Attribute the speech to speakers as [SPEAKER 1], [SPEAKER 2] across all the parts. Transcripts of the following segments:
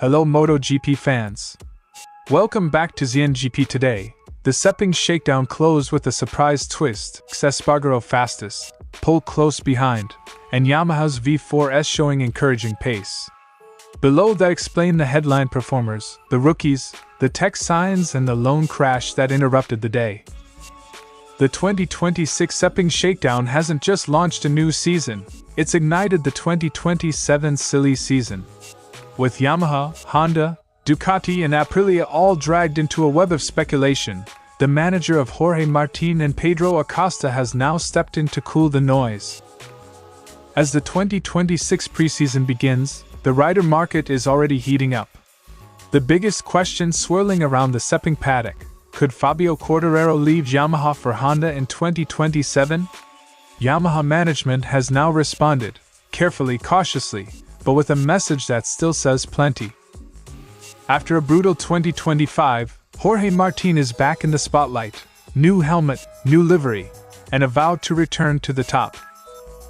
[SPEAKER 1] Hello Moto GP fans. Welcome back to ZNGP Today. The Sepang Shakedown closed with a surprise twist, Espargaró fastest, pole close behind, and Yamaha's V4S showing encouraging pace. Below that explain the headline performers, the rookies, the tech signs and the lone crash that interrupted the day. The 2026 Sepang Shakedown hasn't just launched a new season, it's ignited the 2027 silly season. With Yamaha, Honda, Ducati and Aprilia all dragged into a web of speculation, the manager of Jorge Martín and Pedro Acosta has now stepped in to cool the noise. As the 2026 preseason begins, the rider market is already heating up. The biggest question swirling around the Sepang paddock: could Fabio Quartararo leave Yamaha for Honda in 2027? Yamaha management has now responded, carefully, cautiously, but with a message that still says plenty. After a brutal 2025, Jorge Martín is back in the spotlight. New helmet, new livery, and a vow to return to the top.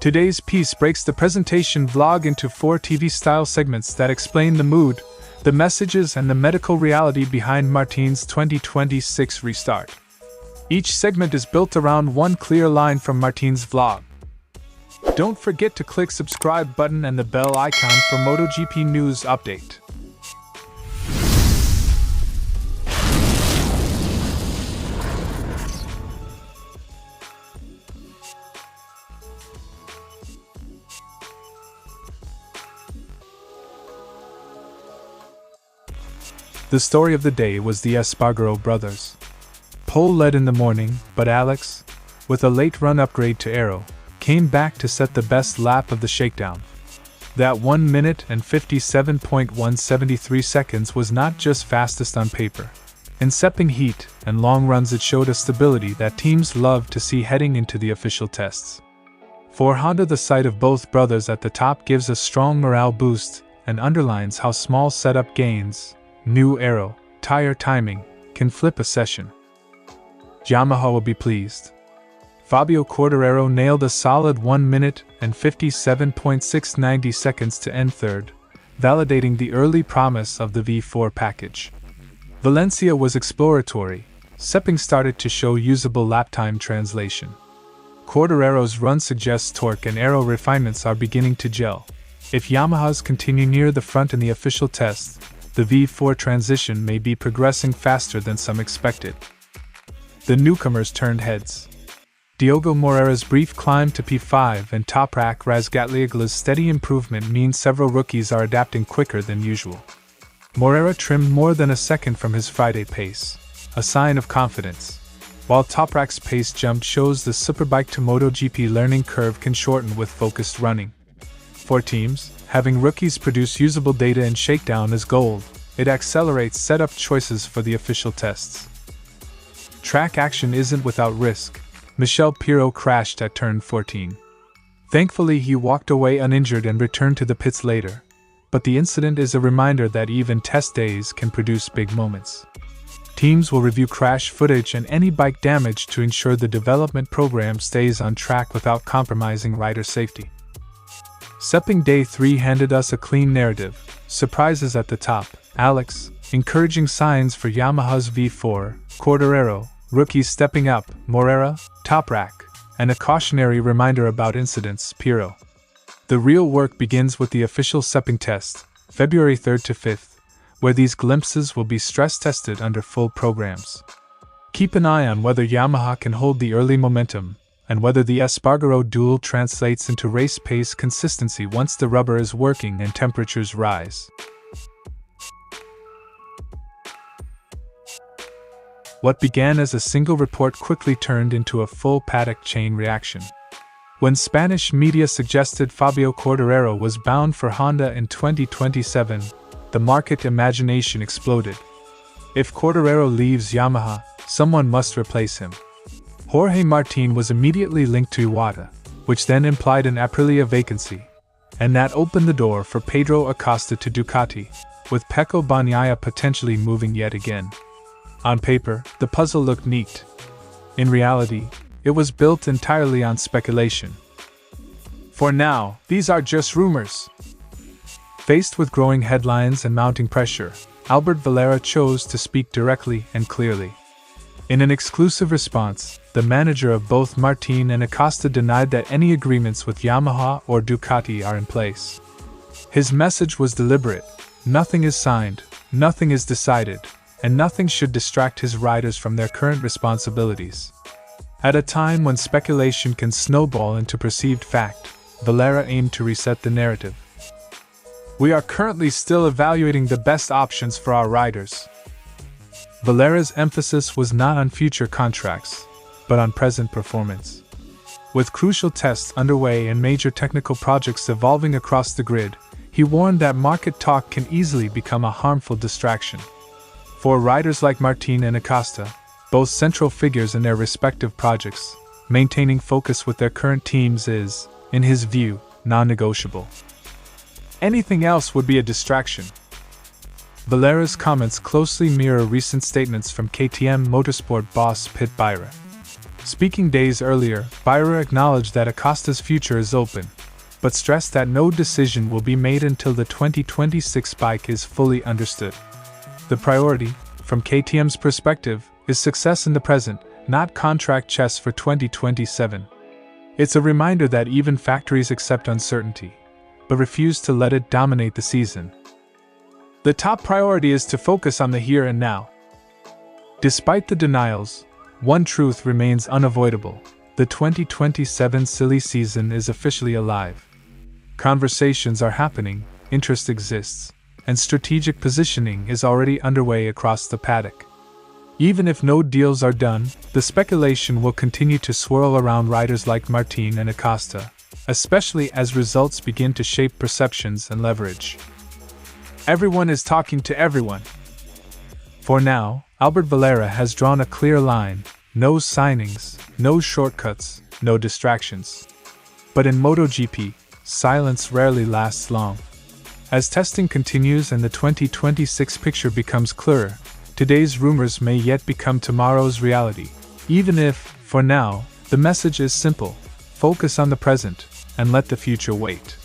[SPEAKER 1] Today's piece breaks the presentation vlog into 4 TV-style segments that explain the mood, the messages and the medical reality behind Martín's 2026 restart. Each segment is built around one clear line from Martín's vlog. Don't forget to click subscribe button and the bell icon for MotoGP news update. The story of the day was the Espargaró brothers. Pole led in the morning, but Alex, with a late run upgrade to Aero, came back to set the best lap of the shakedown. That 1 minute and 57.173 seconds was not just fastest on paper. In Sepang heat and long runs it showed a stability that teams love to see heading into the official tests. For Honda, the sight of both brothers at the top gives a strong morale boost and underlines how small setup gains, new aero, tire timing, can flip a session. Yamaha will be pleased. Fabio Quartararo nailed a solid 1 minute and 57.690 seconds to end third, validating the early promise of the V4 package. Valencia was exploratory. Sepang started to show usable lap time translation. Quartararo's run suggests torque and aero refinements are beginning to gel. If Yamahas continue near the front in the official tests, the V4 transition may be progressing faster than some expected. The newcomers turned heads. Diogo Moreira's brief climb to P5 and Toprak Razgatlioglu's steady improvement mean several rookies are adapting quicker than usual. Moreira trimmed more than a second from his Friday pace, a sign of confidence, while Toprak's pace jump shows the Superbike to MotoGP learning curve can shorten with focused running. For teams, having rookies produce usable data in Shakedown is gold. It accelerates setup choices for the official tests. Track action isn't without risk. Michel Pirot crashed at turn 14. Thankfully he walked away uninjured and returned to the pits later, but the incident is a reminder that even test days can produce big moments. Teams will review crash footage and any bike damage to ensure the development program stays on track without compromising rider safety. Sepang Day 3 handed us a clean narrative, surprises at the top, Alex, encouraging signs for Yamaha's V4, Quartararo, rookies stepping up, Moreira, Toprak, and a cautionary reminder about incidents, Pirot. The real work begins with the official Sepang test, February 3rd to 5th, where these glimpses will be stress tested under full programs. Keep an eye on whether Yamaha can hold the early momentum, and whether the Espargaró duel translates into race pace consistency once the rubber is working and temperatures rise. What began as a single report quickly turned into a full paddock chain reaction. When Spanish media suggested Fabio Quartararo was bound for Honda in 2027, the market imagination exploded. If Quartararo leaves Yamaha, someone must replace him. Jorge Martín was immediately linked to Iwata, which then implied an Aprilia vacancy, and that opened the door for Pedro Acosta to Ducati, with Pecco Bagnaia potentially moving yet again. On paper, the puzzle looked neat. In reality, it was built entirely on speculation. For now, these are just rumors. Faced with growing headlines and mounting pressure, Albert Valera chose to speak directly and clearly. In an exclusive response, the manager of both Martín and Acosta denied that any agreements with Yamaha or Ducati are in place. His message was deliberate: nothing is signed, nothing is decided, and nothing should distract his riders from their current responsibilities. At a time when speculation can snowball into perceived fact, Valera aimed to reset the narrative. We are currently still evaluating the best options for our riders. Valera's emphasis was not on future contracts, but on present performance. With crucial tests underway and major technical projects evolving across the grid, he warned that market talk can easily become a harmful distraction. For riders like Martín and Acosta, both central figures in their respective projects, maintaining focus with their current teams is, in his view, non-negotiable. Anything else would be a distraction. Valera's comments closely mirror recent statements from KTM Motorsport boss Pit Beirer. Speaking days earlier, Beirer acknowledged that Acosta's future is open, but stressed that no decision will be made until the 2026 bike is fully understood. The priority, from KTM's perspective, is success in the present, not contract chess for 2027. It's a reminder that even factories accept uncertainty, but refuse to let it dominate the season. The top priority is to focus on the here and now. Despite the denials, one truth remains unavoidable: the 2027 silly season is officially alive. Conversations are happening, interest exists, and strategic positioning is already underway across the paddock. Even if no deals are done, the speculation will continue to swirl around riders like Martín and Acosta, especially as results begin to shape perceptions and leverage. Everyone is talking to everyone. For now, Albert Valera has drawn a clear line: no signings, no shortcuts, no distractions. But in Moto GP, silence rarely lasts long. As testing continues and the 2026 picture becomes clearer, today's rumors may yet become tomorrow's reality, even if, for now, the message is simple: focus on the present and let the future wait.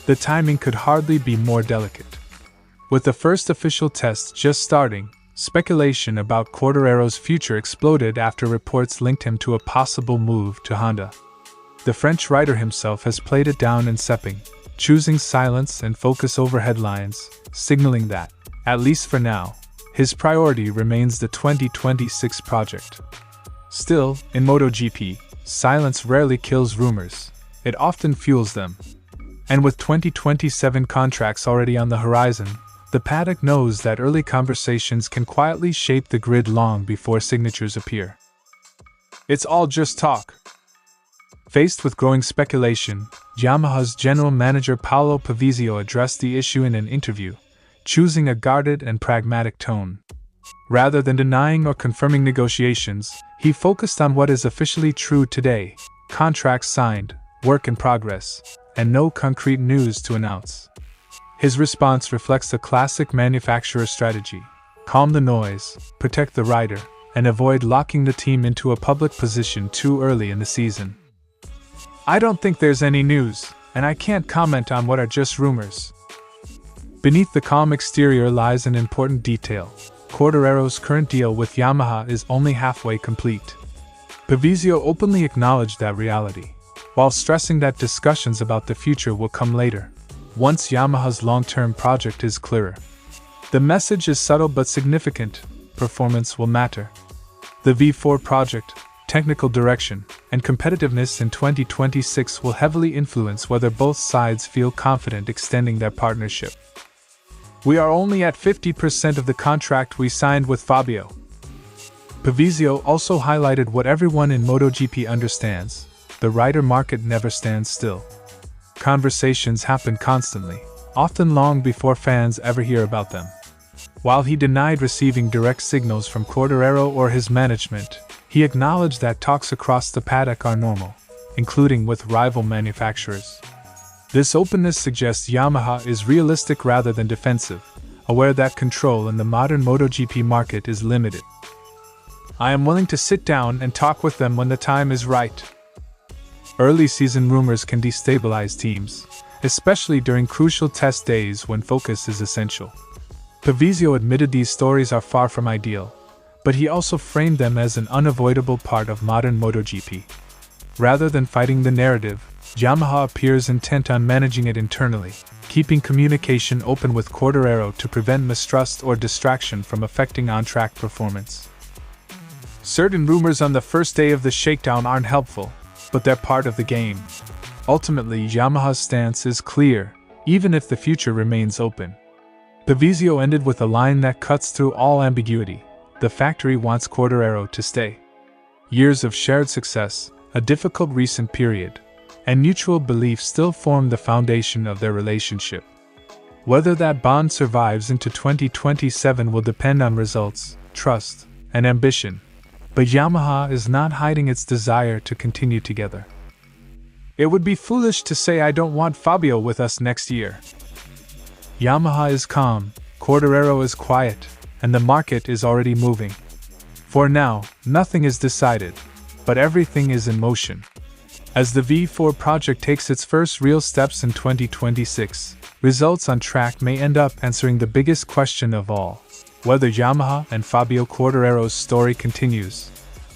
[SPEAKER 1] The timing could hardly be more delicate. With the first official tests just starting, speculation about Quartararo's future exploded after reports linked him to a possible move to Honda. The French rider himself has played it down in Sepang, choosing silence and focus over headlines, signaling that, at least for now, his priority remains the 2026 project. Still, in MotoGP, silence rarely kills rumors, it often fuels them. And with 2027 contracts already on the horizon, the paddock knows that early conversations can quietly shape the grid long before signatures appear. It's all just talk. Faced with growing speculation, Yamaha's general manager Paolo Pavizio addressed the issue in an interview, choosing a guarded and pragmatic tone. Rather than denying or confirming negotiations, he focused on what is officially true today: contracts signed, work in progress, and no concrete news to announce. His response reflects a classic manufacturer strategy: calm the noise, protect the rider, and avoid locking the team into a public position too early in the season. I don't think there's any news, and I can't comment on what are just rumors. Beneath the calm exterior lies an important detail: Quartararo's current deal with Yamaha is only halfway complete. Pavizio openly acknowledged that reality, while stressing that discussions about the future will come later, once Yamaha's long-term project is clearer. The message is subtle but significant: performance will matter. The V4 project, technical direction, and competitiveness in 2026 will heavily influence whether both sides feel confident extending their partnership. We are only at 50% of the contract we signed with Fabio. Pavizio also highlighted what everyone in MotoGP understands: the rider market never stands still. Conversations happen constantly, often long before fans ever hear about them. While he denied receiving direct signals from Quartararo or his management, he acknowledged that talks across the paddock are normal, including with rival manufacturers. This openness suggests Yamaha is realistic rather than defensive, aware that control in the modern MotoGP market is limited. I am willing to sit down and talk with them when the time is right. Early season rumors can destabilize teams, especially during crucial test days when focus is essential. Fabio admitted these stories are far from ideal, but he also framed them as an unavoidable part of modern Moto GP. Rather than fighting the narrative, Yamaha appears intent on managing it internally, keeping communication open with Quartararo to prevent mistrust or distraction from affecting on-track performance. Certain rumors on the first day of the shakedown aren't helpful, but they're part of the game. Ultimately, Yamaha's stance is clear, even if the future remains open. Fabio ended with a line that cuts through all ambiguity: the factory wants Quartararo to stay. Years of shared success, a difficult recent period, and mutual belief still form the foundation of their relationship. Whether that bond survives into 2027 will depend on results, trust, and ambition, but Yamaha is not hiding its desire to continue together. It would be foolish to say I don't want Fabio with us next year. Yamaha is calm, Quartararo is quiet, and the market is already moving. For now, nothing is decided, but everything is in motion. As the V4 project takes its first real steps in 2026, results on track may end up answering the biggest question of all: whether Yamaha and Fabio Quartararo's story continues,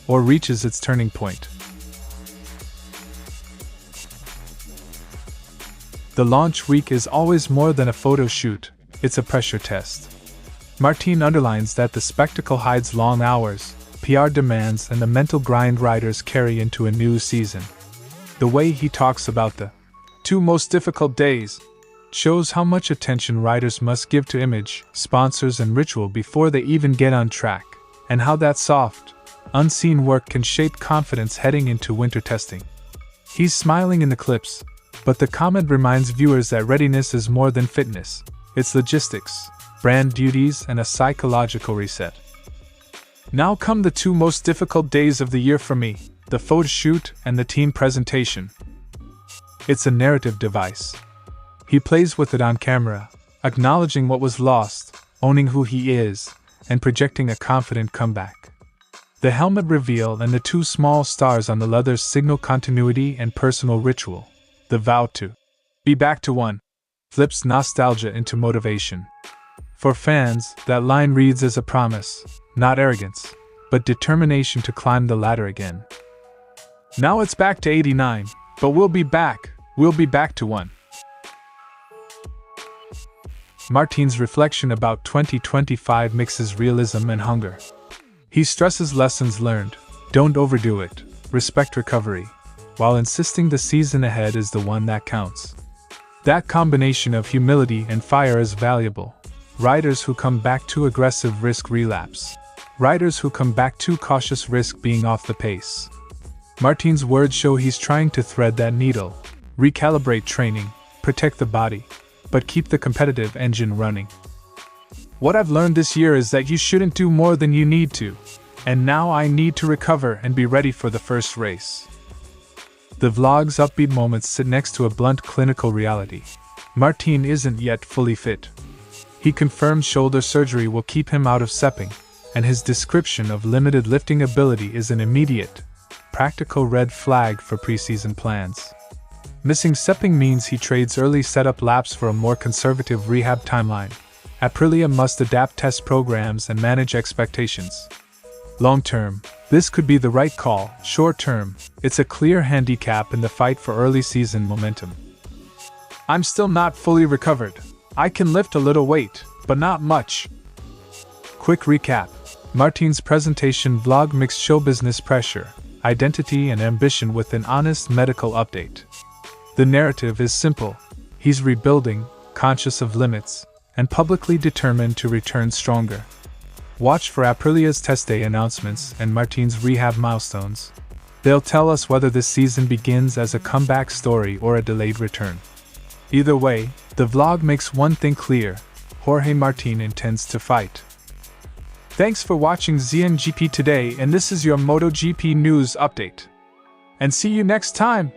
[SPEAKER 1] or reaches its turning point. The launch week is always more than a photo shoot, it's a pressure test. Martín underlines that the spectacle hides long hours, PR demands, and the mental grind riders carry into a new season. The way he talks about the 2 most difficult days shows how much attention riders must give to image, sponsors, and ritual before they even get on track, and how that soft, unseen work can shape confidence heading into winter testing. He's smiling in the clips, but the comment reminds viewers that readiness is more than fitness. It's logistics, brand duties, and a psychological reset. Now come the 2 most difficult days of the year for me: the photo shoot and the team presentation. It's a narrative device. He plays with it on camera, acknowledging what was lost, owning who he is, and projecting a confident comeback. The helmet reveal and the 2 small stars on the leather signal continuity and personal ritual. The vow to be back to one flips nostalgia into motivation. For fans, that line reads as a promise, not arrogance, but determination to climb the ladder again. Now it's back to 89, but we'll be back to one. Martín's reflection about 2025 mixes realism and hunger. He stresses lessons learned, don't overdo it, respect recovery, while insisting the season ahead is the one that counts. That combination of humility and fire is valuable. Riders who come back too aggressive risk relapse. Riders who come back too cautious risk being off the pace. Martín's words show he's trying to thread that needle, recalibrate training, protect the body, but keep the competitive engine running. What I've learned this year is that you shouldn't do more than you need to, and now I need to recover and be ready for the first race. The vlog's upbeat moments sit next to a blunt clinical reality. Martín isn't yet fully fit. He confirms shoulder surgery will keep him out of Sepang, and his description of limited lifting ability is an immediate, practical red flag for preseason plans. Missing Sepang means he trades early setup laps for a more conservative rehab timeline. Aprilia must adapt test programs and manage expectations. Long term, this could be the right call. Short term, it's a clear handicap in the fight for early season momentum. I'm still not fully recovered. I can lift a little weight, but not much. Quick recap. Martín's presentation vlog mixed show business pressure, identity, and ambition with an honest medical update. The narrative is simple. He's rebuilding, conscious of limits, and publicly determined to return stronger. Watch for Aprilia's test day announcements and Martín's rehab milestones. They'll tell us whether this season begins as a comeback story or a delayed return. Either way, the vlog makes one thing clear: Jorge Martín intends to fight. Thanks for watching ZNGP Today, and this is your Moto GP news update. And see you next time!